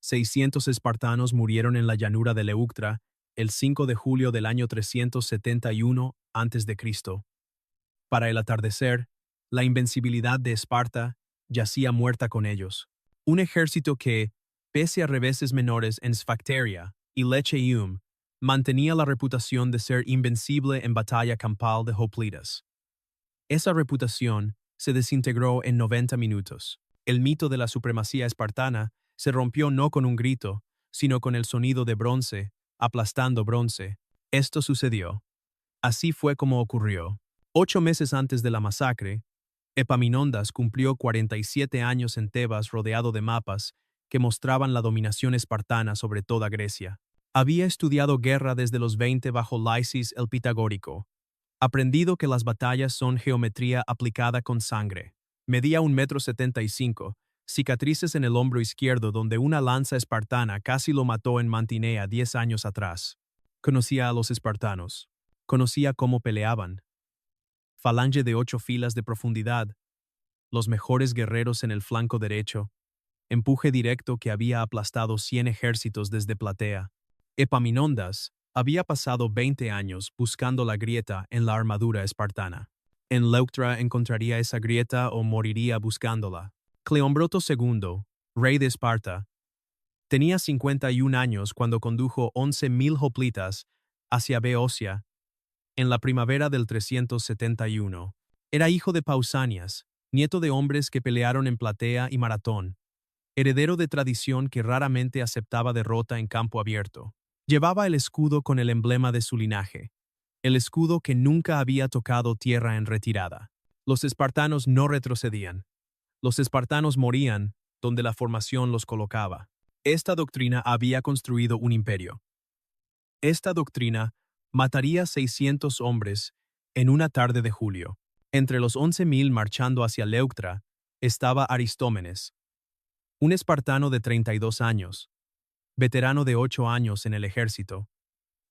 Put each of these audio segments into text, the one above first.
600 espartanos murieron en la llanura de Leuctra el 5 de julio del año 371 a.C. Para el atardecer, la invencibilidad de Esparta yacía muerta con ellos. Un ejército que, pese a reveses menores en Sphacteria y Leceium, mantenía la reputación de ser invencible en batalla campal de Hoplitas. Esa reputación se desintegró en 90 minutos. El mito de la supremacía espartana se rompió no con un grito, sino con el sonido de bronce, aplastando bronce. Esto sucedió. Así fue como ocurrió. 8 meses antes de la masacre, Epaminondas cumplió 47 años en Tebas rodeado de mapas que mostraban la dominación espartana sobre toda Grecia. Había estudiado guerra desde los 20 bajo Lysis el Pitagórico. Aprendido que las batallas son geometría aplicada con sangre. Medía 1,75 m, cicatrices en el hombro izquierdo donde una lanza espartana casi lo mató en Mantinea 10 años atrás. Conocía a los espartanos. Conocía cómo peleaban. Falange de 8 filas de profundidad. Los mejores guerreros en el flanco derecho. Empuje directo que había aplastado 100 ejércitos desde Platea. Epaminondas había pasado 20 años buscando la grieta en la armadura espartana. En Leuctra encontraría esa grieta o moriría buscándola. Cleombroto II, rey de Esparta, tenía 51 años cuando condujo 11,000 hoplitas hacia Beocia en la primavera del 371. Era hijo de Pausanias, nieto de hombres que pelearon en Platea y Maratón, heredero de tradición que raramente aceptaba derrota en campo abierto. Llevaba el escudo con el emblema de su linaje, el escudo que nunca había tocado tierra en retirada. Los espartanos no retrocedían. Los espartanos morían donde la formación los colocaba. Esta doctrina había construido un imperio. Esta doctrina mataría 600 hombres en una tarde de julio. Entre los 11,000 marchando hacia Leuctra estaba Aristómenes, un espartano de 32 años, veterano de 8 años en el ejército,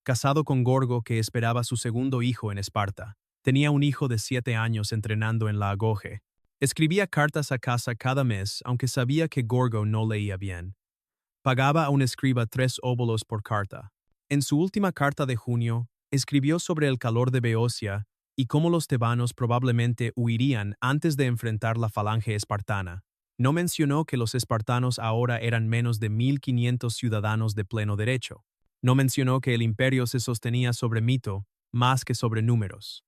casado con Gorgo que esperaba su segundo hijo en Esparta. Tenía un hijo de 7 años entrenando en la Agoge. Escribía cartas a casa cada mes, aunque sabía que Gorgo no leía bien. Pagaba a un escriba 3 óbolos por carta. En su última carta de junio, escribió sobre el calor de Beocia y cómo los tebanos probablemente huirían antes de enfrentar la falange espartana. No mencionó que los espartanos ahora eran menos de 1,500 ciudadanos de pleno derecho. No mencionó que el imperio se sostenía sobre mito más que sobre números.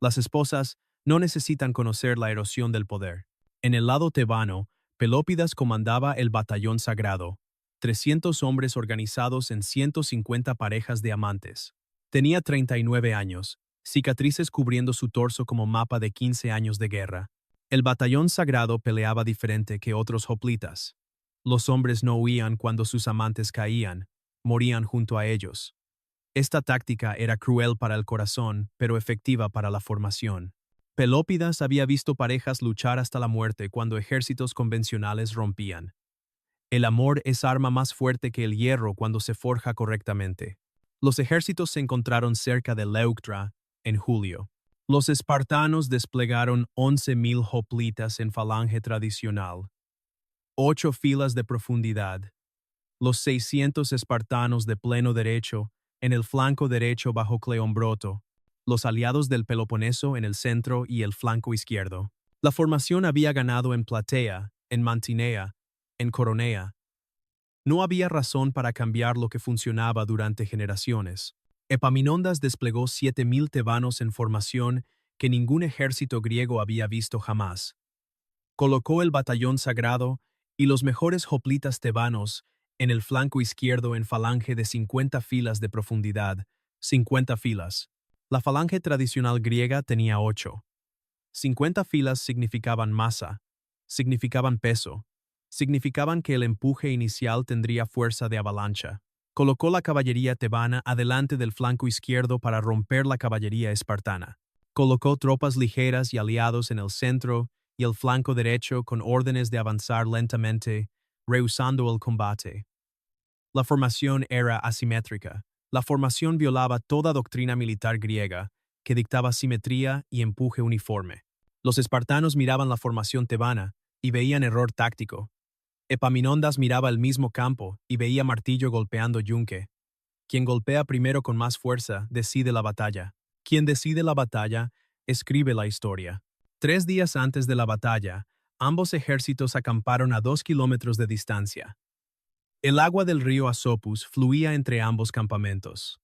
Las esposas no necesitan conocer la erosión del poder. En el lado tebano, Pelópidas comandaba el batallón sagrado, 300 hombres organizados en 150 parejas de amantes. Tenía 39 años, cicatrices cubriendo su torso como mapa de 15 años de guerra. El batallón sagrado peleaba diferente que otros hoplitas. Los hombres no huían cuando sus amantes caían, morían junto a ellos. Esta táctica era cruel para el corazón, pero efectiva para la formación. Pelópidas había visto parejas luchar hasta la muerte cuando ejércitos convencionales rompían. El amor es arma más fuerte que el hierro cuando se forja correctamente. Los ejércitos se encontraron cerca de Leuctra en julio. Los espartanos desplegaron 11,000 hoplitas en falange tradicional, 8 filas de profundidad. Los 600 espartanos de pleno derecho en el flanco derecho bajo Cleombroto, los aliados del Peloponeso en el centro y el flanco izquierdo. La formación había ganado en Platea, en Mantinea, en Coronea. No había razón para cambiar lo que funcionaba durante generaciones. Epaminondas desplegó 7,000 tebanos en formación que ningún ejército griego había visto jamás. Colocó el batallón sagrado y los mejores hoplitas tebanos en el flanco izquierdo en falange de 50 filas de profundidad, 50 filas. La falange tradicional griega tenía 8. 50 filas significaban masa, significaban peso, significaban que el empuje inicial tendría fuerza de avalancha. Colocó la caballería tebana adelante del flanco izquierdo para romper la caballería espartana. Colocó tropas ligeras y aliados en el centro y el flanco derecho con órdenes de avanzar lentamente, rehusando el combate. La formación era asimétrica. La formación violaba toda doctrina militar griega, que dictaba simetría y empuje uniforme. Los espartanos miraban la formación tebana y veían error táctico. Epaminondas miraba el mismo campo y veía martillo golpeando yunque. Quien golpea primero con más fuerza decide la batalla. Quien decide la batalla escribe la historia. 3 días antes de la batalla, ambos ejércitos acamparon a 2 kilómetros de distancia. El agua del río Asopus fluía entre ambos campamentos.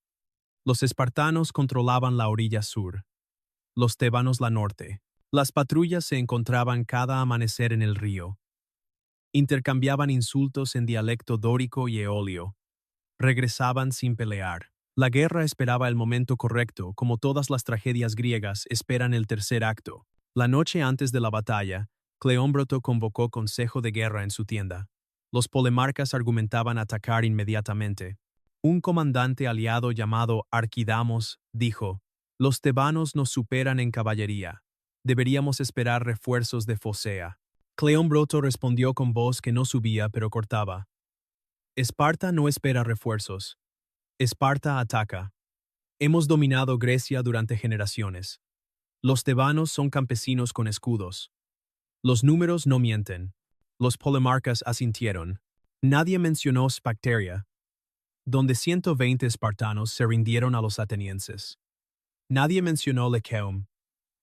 Los espartanos controlaban la orilla sur, los tebanos la norte. Las patrullas se encontraban cada amanecer en el río. Intercambiaban insultos en dialecto dórico y eolio. Regresaban sin pelear. La guerra esperaba el momento correcto, como todas las tragedias griegas esperan el tercer acto. La noche antes de la batalla, Cleómbroto convocó consejo de guerra en su tienda. Los polemarcas argumentaban atacar inmediatamente. Un comandante aliado llamado Arquidamos dijo: «Los tebanos nos superan en caballería. Deberíamos esperar refuerzos de Focea». Cleómbroto respondió con voz que no subía pero cortaba: «Esparta no espera refuerzos. Esparta ataca. Hemos dominado Grecia durante generaciones. Los tebanos son campesinos con escudos. Los números no mienten». Los polemarcas asintieron. Nadie mencionó Spacteria, donde 120 espartanos se rindieron a los atenienses. Nadie mencionó Lequeum,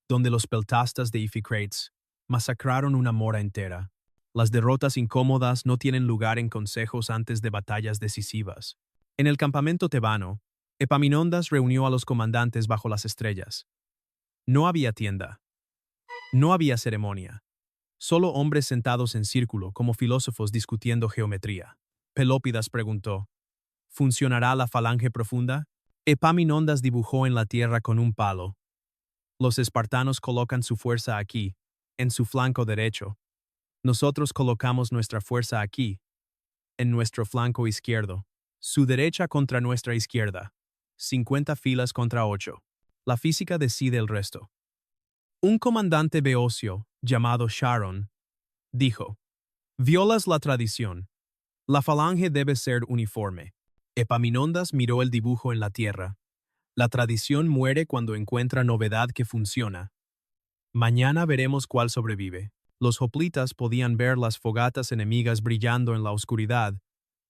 donde los peltastas de Iphicrates masacraron una mora entera. Las derrotas incómodas no tienen lugar en consejos antes de batallas decisivas. En el campamento tebano, Epaminondas reunió a los comandantes bajo las estrellas. No había tienda. No había ceremonia. Solo hombres sentados en círculo como filósofos discutiendo geometría. Pelópidas preguntó: ¿funcionará la falange profunda? Epaminondas dibujó en la tierra con un palo. Los espartanos colocan su fuerza aquí, en su flanco derecho. Nosotros colocamos nuestra fuerza aquí, en nuestro flanco izquierdo. Su derecha contra nuestra izquierda. 50 filas contra 8. La física decide el resto. Un comandante beocio, llamado Sharon, dijo: «Violas la tradición. La falange debe ser uniforme». Epaminondas miró el dibujo en la tierra. La tradición muere cuando encuentra novedad que funciona. Mañana veremos cuál sobrevive. Los hoplitas podían ver las fogatas enemigas brillando en la oscuridad.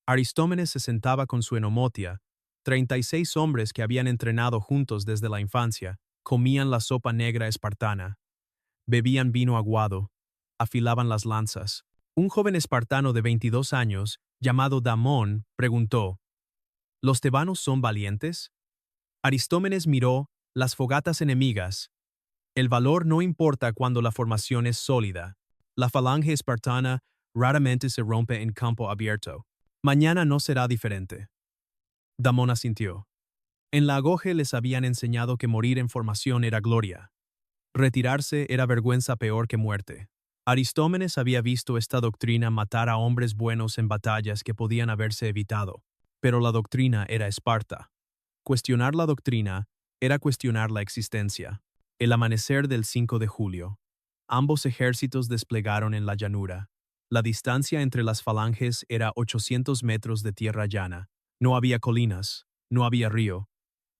Aristómenes se sentaba con su enomotia. 36 hombres que habían entrenado juntos desde la infancia comían la sopa negra espartana. Bebían vino aguado. Afilaban las lanzas. Un joven espartano de 22 años, llamado Damón, preguntó: ¿los tebanos son valientes? Aristómenes miró las fogatas enemigas. El valor no importa cuando la formación es sólida. La falange espartana raramente se rompe en campo abierto. Mañana no será diferente. Damón asintió. En la Agoge les habían enseñado que morir en formación era gloria. Retirarse era vergüenza peor que muerte. Aristómenes había visto esta doctrina matar a hombres buenos en batallas que podían haberse evitado. Pero la doctrina era Esparta. Cuestionar la doctrina era cuestionar la existencia. El amanecer del 5 de julio. Ambos ejércitos desplegaron en la llanura. La distancia entre las falanges era 800 metros de tierra llana. No había colinas, no había río,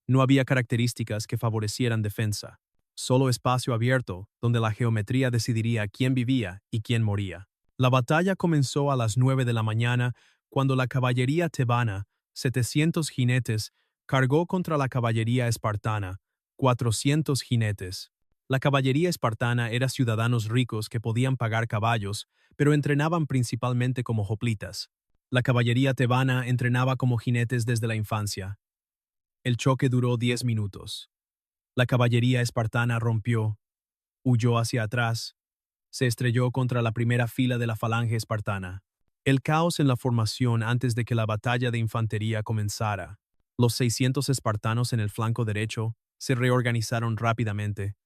no había características que favorecieran defensa. Solo espacio abierto, donde la geometría decidiría quién vivía y quién moría. La batalla comenzó a las 9 de la mañana, cuando la caballería tebana, 700 jinetes, cargó contra la caballería espartana, 400 jinetes. La caballería espartana era ciudadanos ricos que podían pagar caballos, pero entrenaban principalmente como hoplitas. La caballería tebana entrenaba como jinetes desde la infancia. El choque duró 10 minutos. La caballería espartana rompió, huyó hacia atrás, se estrelló contra la primera fila de la falange espartana. El caos en la formación antes de que la batalla de infantería comenzara. Los 600 espartanos en el flanco derecho se reorganizaron rápidamente.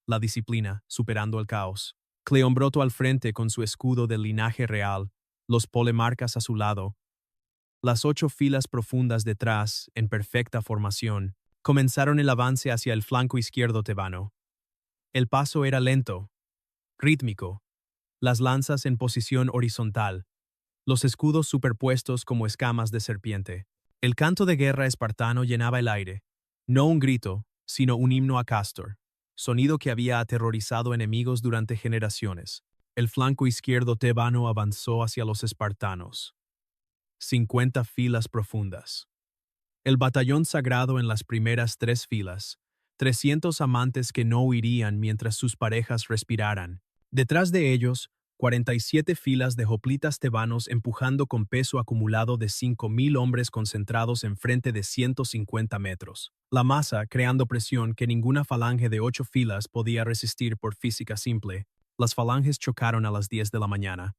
La disciplina, superando el caos. Cleómbroto al frente con su escudo del linaje real, los polemarcas a su lado. Las 8 filas profundas detrás, en perfecta formación, comenzaron el avance hacia el flanco izquierdo tebano. El paso era lento, rítmico, las lanzas en posición horizontal, los escudos superpuestos como escamas de serpiente. El canto de guerra espartano llenaba el aire, no un grito, sino un himno a Cástor, sonido que había aterrorizado enemigos durante generaciones. El flanco izquierdo tebano avanzó hacia los espartanos. 50 filas profundas. El batallón sagrado en las primeras 3 filas. 300 amantes que no huirían mientras sus parejas respiraran. Detrás de ellos, 47 filas de hoplitas tebanos empujando con peso acumulado de 5.000 hombres concentrados en frente de 150 metros. La masa creando presión que ninguna falange de 8 filas podía resistir por física simple. Las falanges chocaron a las 10 de la mañana.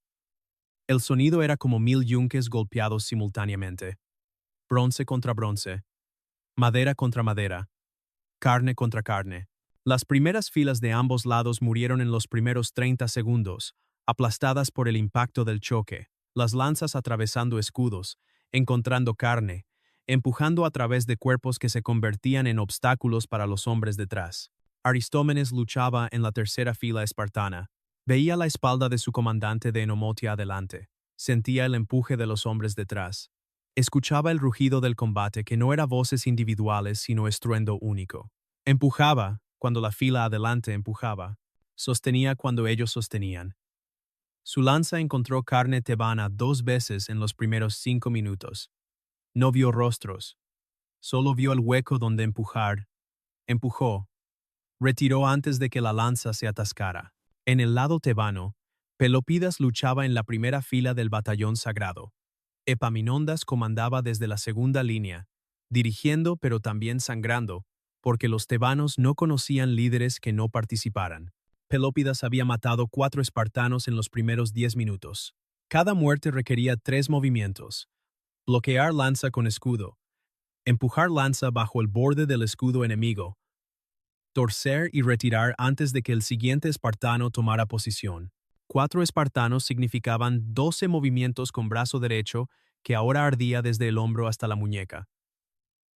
El sonido era como 1000 yunques golpeados simultáneamente. Bronce contra bronce. Madera contra madera. Carne contra carne. Las primeras filas de ambos lados murieron en los primeros 30 segundos, aplastadas por el impacto del choque, las lanzas atravesando escudos, encontrando carne, empujando a través de cuerpos que se convertían en obstáculos para los hombres detrás. Aristómenes luchaba en la tercera fila espartana. Veía la espalda de su comandante de Enomotia adelante. Sentía el empuje de los hombres detrás. Escuchaba el rugido del combate que no era voces individuales sino estruendo único. Empujaba cuando la fila adelante empujaba. Sostenía cuando ellos sostenían. Su lanza encontró carne tebana 2 veces en los primeros 5 minutos. No vio rostros. Solo vio el hueco donde empujar. Empujó. Retiró antes de que la lanza se atascara. En el lado tebano, Pelópidas luchaba en la primera fila del batallón sagrado. Epaminondas comandaba desde la segunda línea, dirigiendo pero también sangrando, porque los tebanos no conocían líderes que no participaran. Pelópidas había matado 4 espartanos en los primeros 10 minutos. Cada muerte requería 3 movimientos. Bloquear lanza con escudo. Empujar lanza bajo el borde del escudo enemigo. Torcer y retirar antes de que el siguiente espartano tomara posición. 4 espartanos significaban 12 movimientos con brazo derecho que ahora ardía desde el hombro hasta la muñeca.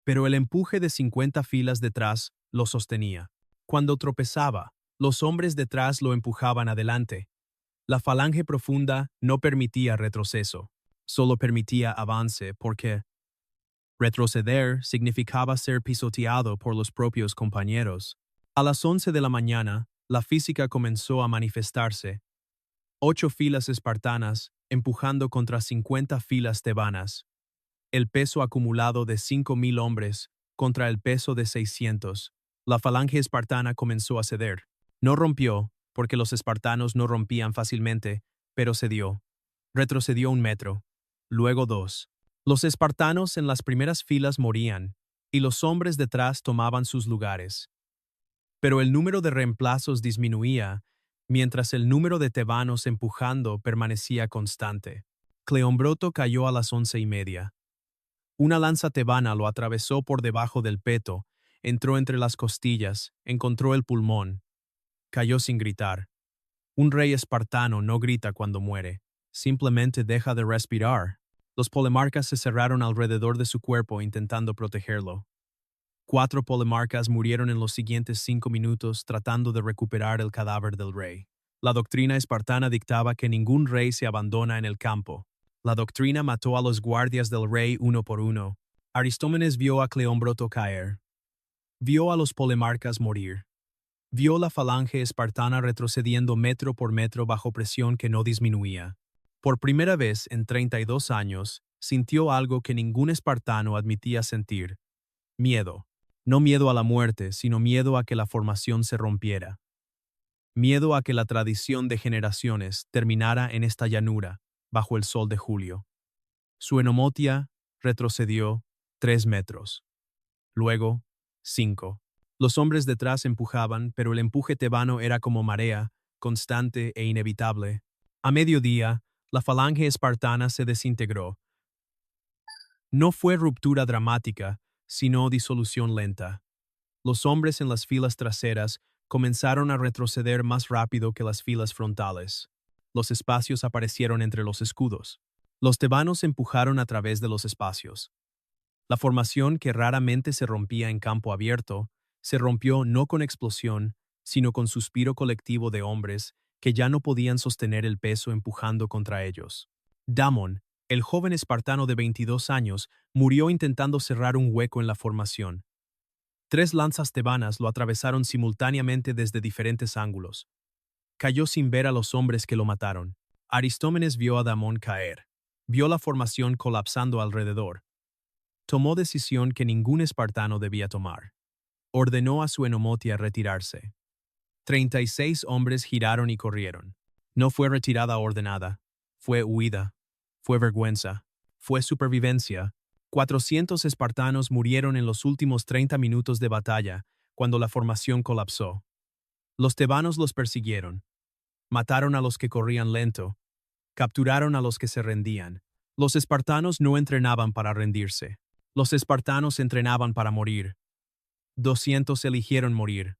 Pero el empuje de 50 filas detrás lo sostenía. Cuando tropezaba, los hombres detrás lo empujaban adelante. La falange profunda no permitía retroceso, solo permitía avance porque retroceder significaba ser pisoteado por los propios compañeros. A las 11 de la mañana, la física comenzó a manifestarse. 8 filas espartanas empujando contra 50 filas tebanas. El peso acumulado de 5.000 hombres contra el peso de 600. La falange espartana comenzó a ceder. No rompió, porque los espartanos no rompían fácilmente, pero cedió. Retrocedió 1 metro, luego 2. Los espartanos en las primeras filas morían, y los hombres detrás tomaban sus lugares. Pero el número de reemplazos disminuía, mientras el número de tebanos empujando permanecía constante. Cleombroto cayó a las 11:30. Una lanza tebana lo atravesó por debajo del peto, entró entre las costillas, encontró el pulmón. Cayó sin gritar. Un rey espartano no grita cuando muere, simplemente deja de respirar. Los polemarcas se cerraron alrededor de su cuerpo intentando protegerlo. 4 polemarcas murieron en los siguientes 5 minutos tratando de recuperar el cadáver del rey. La doctrina espartana dictaba que ningún rey se abandona en el campo. La doctrina mató a los guardias del rey uno por uno. Aristómenes vio a Cleombroto caer. Vio a los polemarcas morir. Vio la falange espartana retrocediendo metro por metro bajo presión que no disminuía. Por primera vez en 32 años, sintió algo que ningún espartano admitía sentir. Miedo. No miedo a la muerte, sino miedo a que la formación se rompiera. Miedo a que la tradición de generaciones terminara en esta llanura, bajo el sol de julio. Su enomotia retrocedió 3 metros. Luego, 5. Los hombres detrás empujaban, pero el empuje tebano era como marea, constante e inevitable. A mediodía, la falange espartana se desintegró. No fue ruptura dramática, sino disolución lenta. Los hombres en las filas traseras comenzaron a retroceder más rápido que las filas frontales. Los espacios aparecieron entre los escudos. Los tebanos empujaron a través de los espacios. La formación, que raramente se rompía en campo abierto, se rompió no con explosión, sino con suspiro colectivo de hombres que ya no podían sostener el peso empujando contra ellos. Damon, el joven espartano de 22 años, murió intentando cerrar un hueco en la formación. 3 lanzas tebanas lo atravesaron simultáneamente desde diferentes ángulos. Cayó sin ver a los hombres que lo mataron. Aristómenes vio a Damón caer. Vio la formación colapsando alrededor. Tomó decisión que ningún espartano debía tomar. Ordenó a su enomotia retirarse. 36 hombres giraron y corrieron. No fue retirada ordenada. Fue huida. Fue vergüenza. Fue supervivencia. 400 espartanos murieron en los últimos 30 minutos de batalla, cuando la formación colapsó. Los tebanos los persiguieron. Mataron a los que corrían lento. Capturaron a los que se rendían. Los espartanos no entrenaban para rendirse. Los espartanos entrenaban para morir. 200 eligieron morir.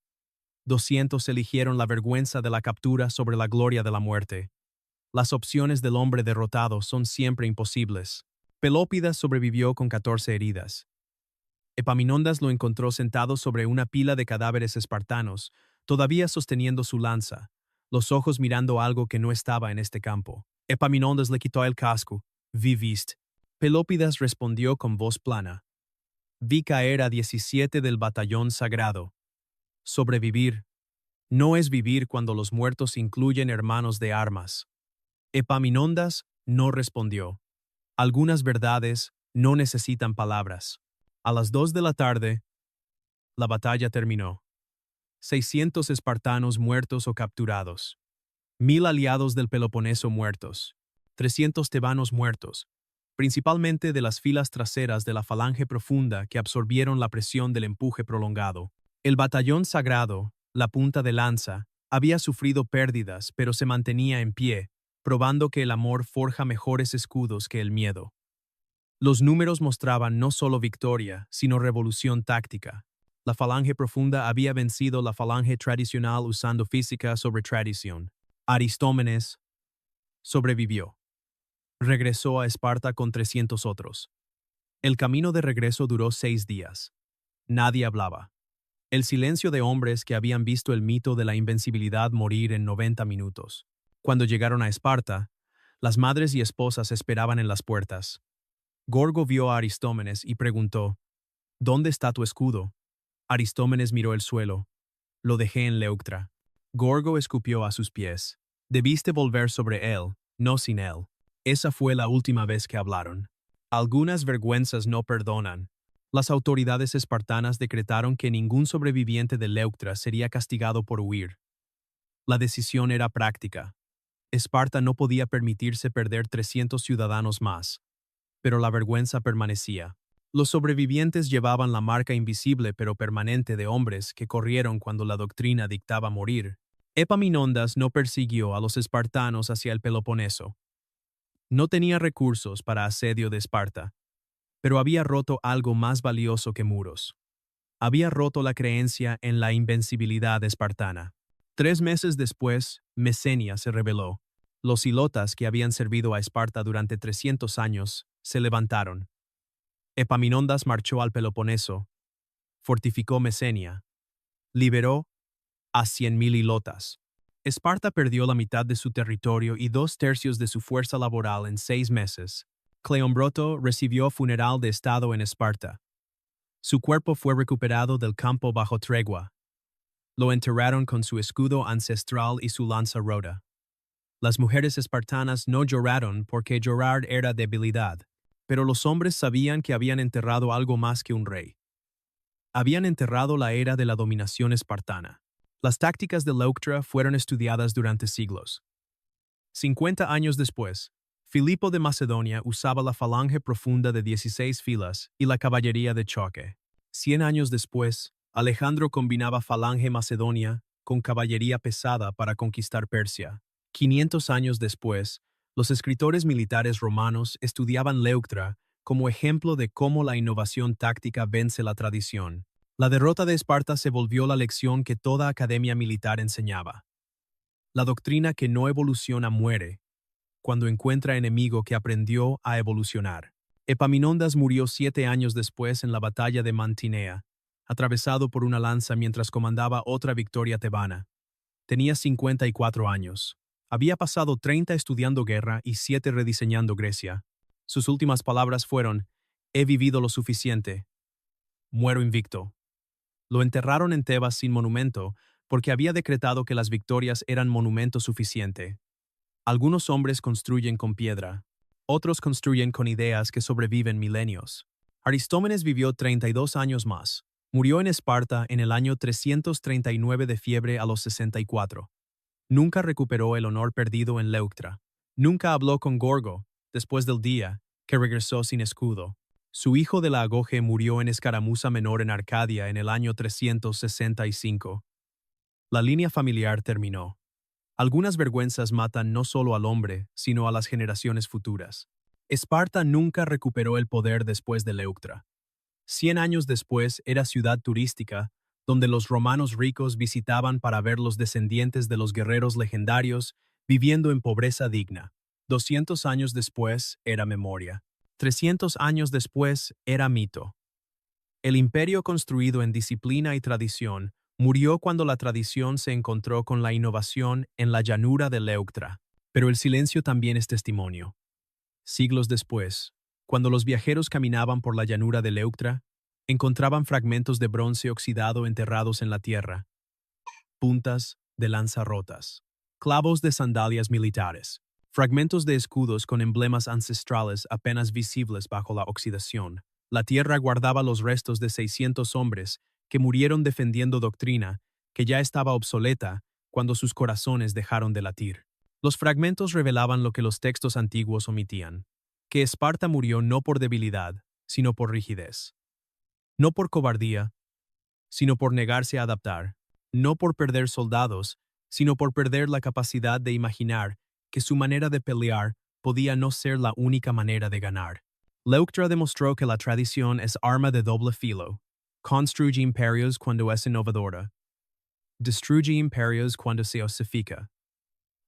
200 eligieron la vergüenza de la captura sobre la gloria de la muerte. Las opciones del hombre derrotado son siempre imposibles. Pelópidas sobrevivió con 14 heridas. Epaminondas lo encontró sentado sobre una pila de cadáveres espartanos, todavía sosteniendo su lanza, los ojos mirando algo que no estaba en este campo. Epaminondas le quitó el casco. «¿Viviste?» Pelópidas respondió con voz plana. «Vi caer a 17 del batallón sagrado. Sobrevivir no es vivir cuando los muertos incluyen hermanos de armas». Epaminondas no respondió. Algunas verdades no necesitan palabras. A las 2 de la tarde, la batalla terminó. 600 espartanos muertos o capturados. 1000 aliados del Peloponeso muertos. 300 tebanos muertos, principalmente de las filas traseras de la falange profunda que absorbieron la presión del empuje prolongado. El batallón sagrado, la punta de lanza, había sufrido pérdidas, pero se mantenía en pie, probando que el amor forja mejores escudos que el miedo. Los números mostraban no solo victoria, sino revolución táctica. La falange profunda había vencido la falange tradicional usando física sobre tradición. Aristómenes sobrevivió. Regresó a Esparta con 300 otros. El camino de regreso duró 6 días. Nadie hablaba. El silencio de hombres que habían visto el mito de la invencibilidad morir en 90 minutos. Cuando llegaron a Esparta, las madres y esposas esperaban en las puertas. Gorgo vio a Aristómenes y preguntó, «¿Dónde está tu escudo?» Aristómenes miró el suelo. «Lo dejé en Leuctra». Gorgo escupió a sus pies. «Debiste volver sobre él, no sin él». Esa fue la última vez que hablaron. Algunas vergüenzas no perdonan. Las autoridades espartanas decretaron que ningún sobreviviente de Leuctra sería castigado por huir. La decisión era práctica. Esparta no podía permitirse perder 300 ciudadanos más. Pero la vergüenza permanecía. Los sobrevivientes llevaban la marca invisible pero permanente de hombres que corrieron cuando la doctrina dictaba morir. Epaminondas no persiguió a los espartanos hacia el Peloponeso. No tenía recursos para asedio de Esparta, pero había roto algo más valioso que muros. Había roto la creencia en la invencibilidad espartana. 3 meses después, Mesenia se rebeló. Los ilotas que habían servido a Esparta durante 300 años se levantaron. Epaminondas marchó al Peloponeso, fortificó Mesenia, liberó a 100.000 ilotas. Esparta perdió la mitad de su territorio y 2/3 de su fuerza laboral en 6 meses. Cleombroto recibió funeral de estado en Esparta. Su cuerpo fue recuperado del campo bajo tregua. Lo enterraron con su escudo ancestral y su lanza rota. Las mujeres espartanas no lloraron porque llorar era debilidad, pero los hombres sabían que habían enterrado algo más que un rey. Habían enterrado la era de la dominación espartana. Las tácticas de Leuctra fueron estudiadas durante siglos. 50 años después, Filipo de Macedonia usaba la falange profunda de 16 filas y la caballería de choque. 100 años después, Alejandro combinaba falange macedonia con caballería pesada para conquistar Persia. 500 años después, los escritores militares romanos estudiaban Leuctra como ejemplo de cómo la innovación táctica vence la tradición. La derrota de Esparta se volvió la lección que toda academia militar enseñaba. La doctrina que no evoluciona muere cuando encuentra enemigo que aprendió a evolucionar. Epaminondas murió 7 años después en la batalla de Mantinea, atravesado por una lanza mientras comandaba otra victoria tebana. Tenía 54 años. Había pasado 30 estudiando guerra y 7 rediseñando Grecia. Sus últimas palabras fueron: «He vivido lo suficiente. Muero invicto». Lo enterraron en Tebas sin monumento, porque había decretado que las victorias eran monumento suficiente. Algunos hombres construyen con piedra, otros construyen con ideas que sobreviven milenios. Aristómenes vivió 32 años más. Murió en Esparta en el año 339 de fiebre a los 64. Nunca recuperó el honor perdido en Leuctra. Nunca habló con Gorgo, después del día, que regresó sin escudo. Su hijo de la Agoge murió en escaramuza menor en Arcadia en el año 365. La línea familiar terminó. Algunas vergüenzas matan no solo al hombre, sino a las generaciones futuras. Esparta nunca recuperó el poder después de Leuctra. 100 años después era ciudad turística, donde los romanos ricos visitaban para ver los descendientes de los guerreros legendarios viviendo en pobreza digna. 200 años después era memoria. 300 años después era mito. El imperio construido en disciplina y tradición murió cuando la tradición se encontró con la innovación en la llanura de Leuctra. Pero el silencio también es testimonio. Siglos después, cuando los viajeros caminaban por la llanura de Leuctra, encontraban fragmentos de bronce oxidado enterrados en la tierra, puntas de lanza rotas, clavos de sandalias militares, fragmentos de escudos con emblemas ancestrales apenas visibles bajo la oxidación. La tierra guardaba los restos de 600 hombres que murieron defendiendo doctrina que ya estaba obsoleta cuando sus corazones dejaron de latir. Los fragmentos revelaban lo que los textos antiguos omitían, que Esparta murió no por debilidad, sino por rigidez. No por cobardía, sino por negarse a adaptar. No por perder soldados, sino por perder la capacidad de imaginar que su manera de pelear podía no ser la única manera de ganar. Leuctra demostró que la tradición es arma de doble filo. Construye imperios cuando es innovadora. Destruye imperios cuando se osifica.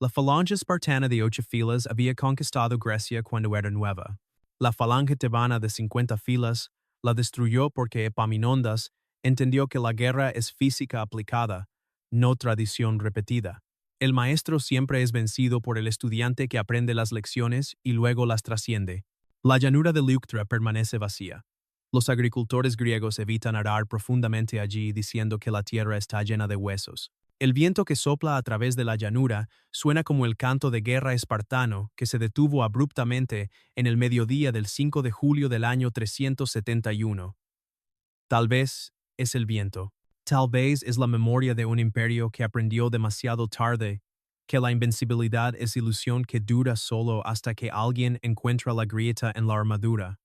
La falange espartana de 8 filas había conquistado Grecia cuando era nueva. La falange tebana de 50 filas la destruyó porque Epaminondas entendió que la guerra es física aplicada, no tradición repetida. El maestro siempre es vencido por el estudiante que aprende las lecciones y luego las trasciende. La llanura de Leuctra permanece vacía. Los agricultores griegos evitan arar profundamente allí diciendo que la tierra está llena de huesos. El viento que sopla a través de la llanura suena como el canto de guerra espartano que se detuvo abruptamente en el mediodía del 5 de julio del año 371. Tal vez es el viento. Tal vez es la memoria de un imperio que aprendió demasiado tarde que la invencibilidad es ilusión que dura solo hasta que alguien encuentra la grieta en la armadura.